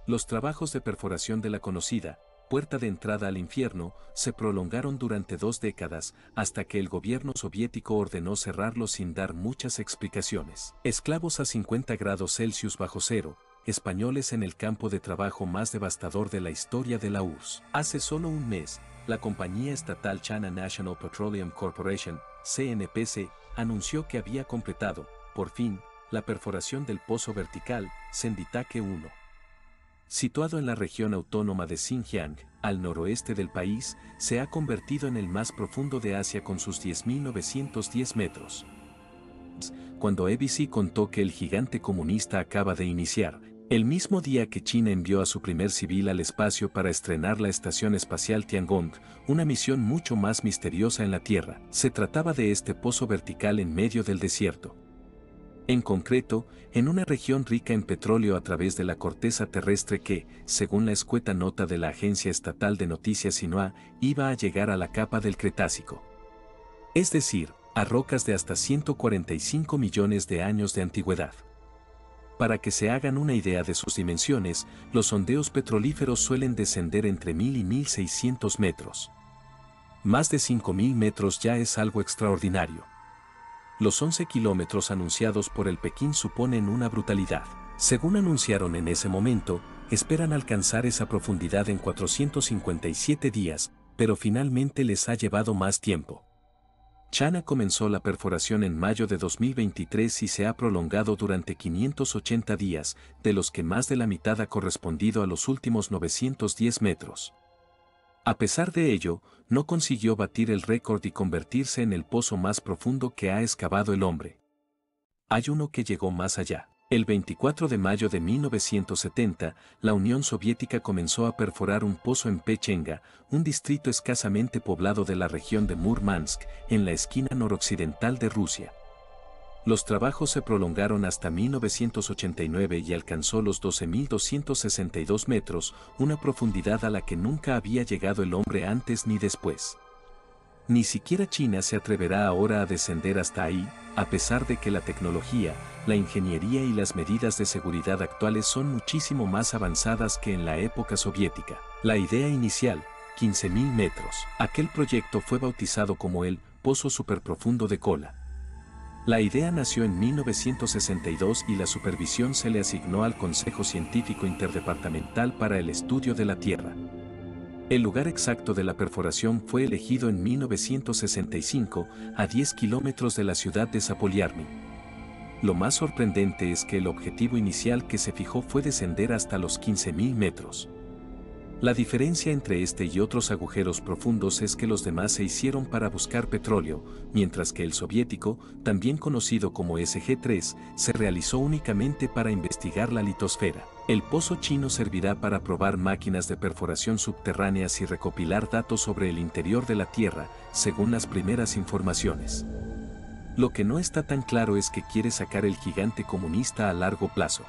Los trabajos de perforación de la conocida puerta de entrada al infierno se prolongaron durante 2 décadas hasta que el gobierno soviético ordenó cerrarlo sin dar muchas explicaciones. Esclavos a 50 grados Celsius bajo cero, españoles en el campo de trabajo más devastador de la historia de la URSS. Hace solo un mes, la compañía estatal China National Petroleum Corporation, CNPC, anunció que había completado, por fin, la perforación del pozo vertical Senditake 1. Situado en la región autónoma de Xinjiang, al noroeste del país, se ha convertido en el más profundo de Asia con sus 10.910 metros. Cuando ABC contó que el gigante comunista acaba de iniciar, el mismo día que China envió a su primer civil al espacio para estrenar la estación espacial Tiangong, una misión mucho más misteriosa en la Tierra, se trataba de este pozo vertical en medio del desierto. En concreto, en una región rica en petróleo a través de la corteza terrestre que, según la escueta nota de la agencia estatal de noticias Xinhua, iba a llegar a la capa del Cretácico. Es decir, a rocas de hasta 145 millones de años de antigüedad. Para que se hagan una idea de sus dimensiones, los sondeos petrolíferos suelen descender entre 1000 y 1600 metros. Más de 5000 metros ya es algo extraordinario. Los 11 kilómetros anunciados por el Pekín suponen una brutalidad. Según anunciaron en ese momento, esperan alcanzar esa profundidad en 457 días, pero finalmente les ha llevado más tiempo. China comenzó la perforación en mayo de 2023 y se ha prolongado durante 580 días, de los que más de la mitad ha correspondido a los últimos 910 metros. A pesar de ello, no consiguió batir el récord y convertirse en el pozo más profundo que ha excavado el hombre. Hay uno que llegó más allá. El 24 de mayo de 1970, la Unión Soviética comenzó a perforar un pozo en Pechenga, un distrito escasamente poblado de la región de Murmansk, en la esquina noroccidental de Rusia. Los trabajos se prolongaron hasta 1989 y alcanzó los 12.262 metros, una profundidad a la que nunca había llegado el hombre antes ni después. Ni siquiera China se atreverá ahora a descender hasta ahí, a pesar de que la tecnología, la ingeniería y las medidas de seguridad actuales son muchísimo más avanzadas que en la época soviética. La idea inicial, 15.000 metros. Aquel proyecto fue bautizado como el Pozo Superprofundo de Kola. La idea nació en 1962 y la supervisión se le asignó al Consejo Científico Interdepartamental para el Estudio de la Tierra. El lugar exacto de la perforación fue elegido en 1965, a 10 kilómetros de la ciudad de Zapolyarny. Lo más sorprendente es que el objetivo inicial que se fijó fue descender hasta los 15.000 metros. La diferencia entre este y otros agujeros profundos es que los demás se hicieron para buscar petróleo, mientras que el soviético, también conocido como SG-3, se realizó únicamente para investigar la litosfera. El pozo chino servirá para probar máquinas de perforación subterráneas y recopilar datos sobre el interior de la Tierra, según las primeras informaciones. Lo que no está tan claro es que quiere sacar el gigante comunista a largo plazo.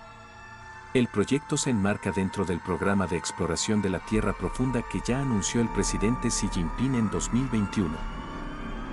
El proyecto se enmarca dentro del programa de exploración de la Tierra profunda que ya anunció el presidente Xi Jinping en 2021.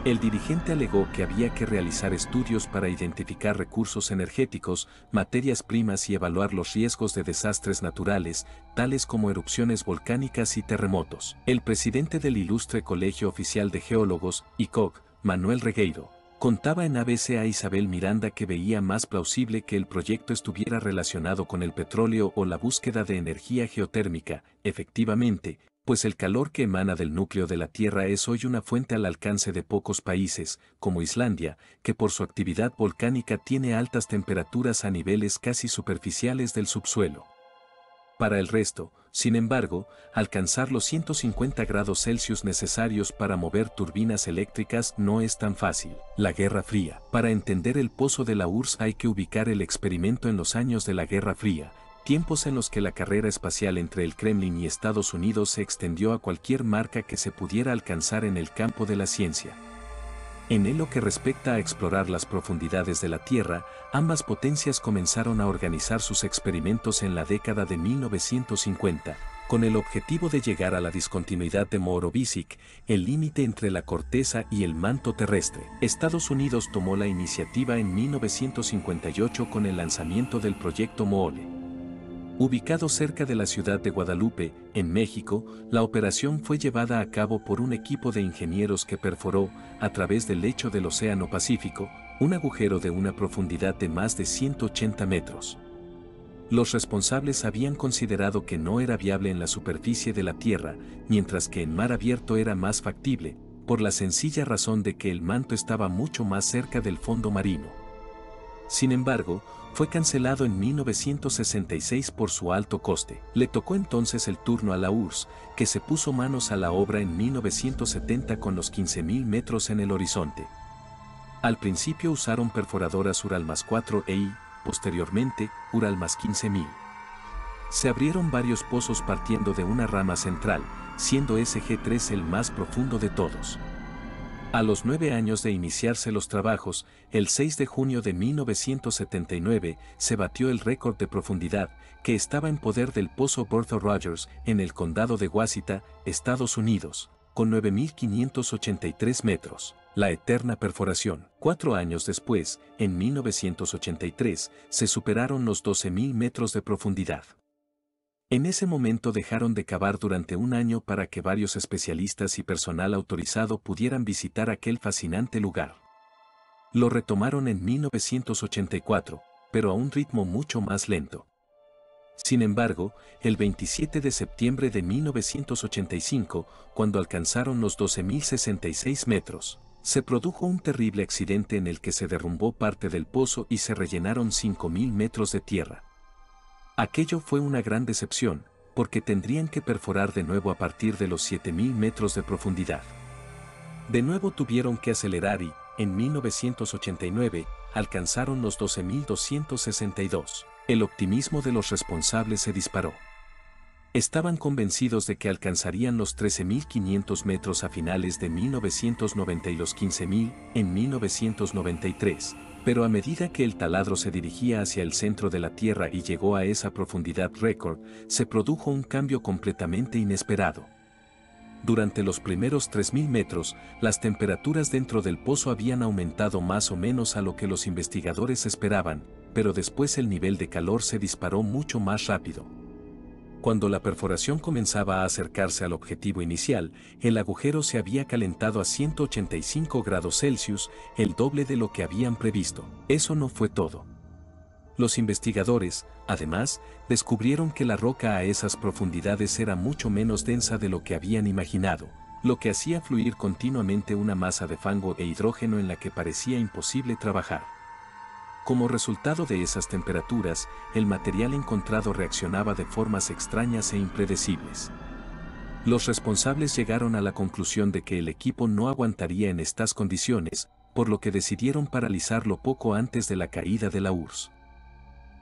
El dirigente alegó que había que realizar estudios para identificar recursos energéticos, materias primas y evaluar los riesgos de desastres naturales, tales como erupciones volcánicas y terremotos. El presidente del Ilustre Colegio Oficial de Geólogos, ICOG, Manuel Regueiro, contaba en ABC a Isabel Miranda que veía más plausible que el proyecto estuviera relacionado con el petróleo o la búsqueda de energía geotérmica, efectivamente, pues el calor que emana del núcleo de la Tierra es hoy una fuente al alcance de pocos países, como Islandia, que por su actividad volcánica tiene altas temperaturas a niveles casi superficiales del subsuelo. Para el resto, sin embargo, alcanzar los 150 grados Celsius necesarios para mover turbinas eléctricas no es tan fácil. La Guerra Fría. Para entender el pozo de la URSS hay que ubicar el experimento en los años de la Guerra Fría, tiempos en los que la carrera espacial entre el Kremlin y Estados Unidos se extendió a cualquier marca que se pudiera alcanzar en el campo de la ciencia. En lo que respecta a explorar las profundidades de la Tierra, ambas potencias comenzaron a organizar sus experimentos en la década de 1950, con el objetivo de llegar a la discontinuidad de Mohorovičić, el límite entre la corteza y el manto terrestre. Estados Unidos tomó la iniciativa en 1958 con el lanzamiento del proyecto Moole. Ubicado cerca de la ciudad de Guadalupe, en México, la operación fue llevada a cabo por un equipo de ingenieros que perforó, a través del lecho del Océano Pacífico, un agujero de una profundidad de más de 180 metros. Los responsables habían considerado que no era viable en la superficie de la Tierra, mientras que en mar abierto era más factible, por la sencilla razón de que el manto estaba mucho más cerca del fondo marino. Sin embargo, fue cancelado en 1966 por su alto coste. Le tocó entonces el turno a la URSS, que se puso manos a la obra en 1970 con los 15.000 metros en el horizonte. Al principio usaron perforadoras Ural+4 y, posteriormente, Ural+15.000. Se abrieron varios pozos partiendo de una rama central, siendo SG-3 el más profundo de todos. A los 9 años de iniciarse los trabajos, el 6 de junio de 1979 se batió el récord de profundidad que estaba en poder del pozo Bertha Rogers en el condado de Washita, Estados Unidos, con 9.583 metros. La eterna perforación. 4 años después, en 1983, se superaron los 12.000 metros de profundidad. En ese momento dejaron de cavar durante un año para que varios especialistas y personal autorizado pudieran visitar aquel fascinante lugar. Lo retomaron en 1984, pero a un ritmo mucho más lento. Sin embargo, el 27 de septiembre de 1985, cuando alcanzaron los 12.066 metros, se produjo un terrible accidente en el que se derrumbó parte del pozo y se rellenaron 5.000 metros de tierra. Aquello fue una gran decepción, porque tendrían que perforar de nuevo a partir de los 7.000 metros de profundidad. De nuevo tuvieron que acelerar y, en 1989, alcanzaron los 12.262. El optimismo de los responsables se disparó. Estaban convencidos de que alcanzarían los 13.500 metros a finales de 1990 y los 15.000 en 1993. Pero a medida que el taladro se dirigía hacia el centro de la Tierra y llegó a esa profundidad récord, se produjo un cambio completamente inesperado. Durante los primeros 3.000 metros, las temperaturas dentro del pozo habían aumentado más o menos a lo que los investigadores esperaban, pero después el nivel de calor se disparó mucho más rápido. Cuando la perforación comenzaba a acercarse al objetivo inicial, el agujero se había calentado a 185 grados Celsius, el doble de lo que habían previsto. Eso no fue todo. Los investigadores, además, descubrieron que la roca a esas profundidades era mucho menos densa de lo que habían imaginado, lo que hacía fluir continuamente una masa de fango e hidrógeno en la que parecía imposible trabajar. Como resultado de esas temperaturas, el material encontrado reaccionaba de formas extrañas e impredecibles. Los responsables llegaron a la conclusión de que el equipo no aguantaría en estas condiciones, por lo que decidieron paralizarlo poco antes de la caída de la URSS.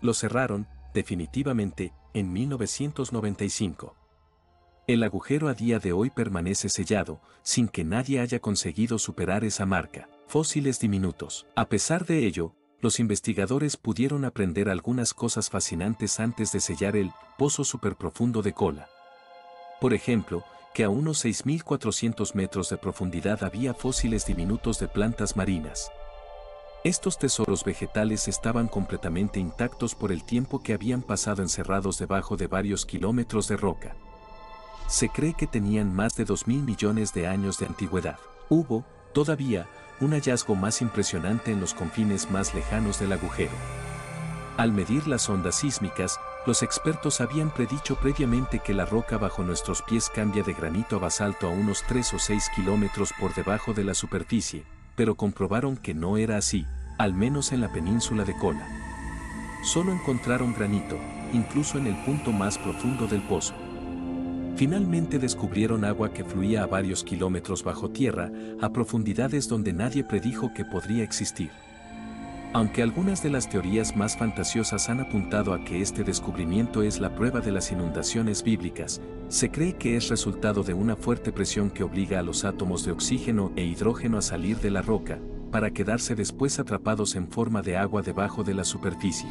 Lo cerraron, definitivamente, en 1995. El agujero a día de hoy permanece sellado, sin que nadie haya conseguido superar esa marca. Fósiles diminutos. A pesar de ello, los investigadores pudieron aprender algunas cosas fascinantes antes de sellar el pozo superprofundo de Kola. Por ejemplo, que a unos 6.400 metros de profundidad había fósiles diminutos de plantas marinas. Estos tesoros vegetales estaban completamente intactos por el tiempo que habían pasado encerrados debajo de varios kilómetros de roca. Se cree que tenían más de 2.000 millones de años de antigüedad. Hubo, todavía, un hallazgo más impresionante en los confines más lejanos del agujero. Al medir las ondas sísmicas, los expertos habían predicho previamente que la roca bajo nuestros pies cambia de granito a basalto a unos 3 o 6 kilómetros por debajo de la superficie, pero comprobaron que no era así, al menos en la península de Kola. Solo encontraron granito, incluso en el punto más profundo del pozo. Finalmente descubrieron agua que fluía a varios kilómetros bajo tierra, a profundidades donde nadie predijo que podría existir. Aunque algunas de las teorías más fantasiosas han apuntado a que este descubrimiento es la prueba de las inundaciones bíblicas, se cree que es resultado de una fuerte presión que obliga a los átomos de oxígeno e hidrógeno a salir de la roca, para quedarse después atrapados en forma de agua debajo de la superficie.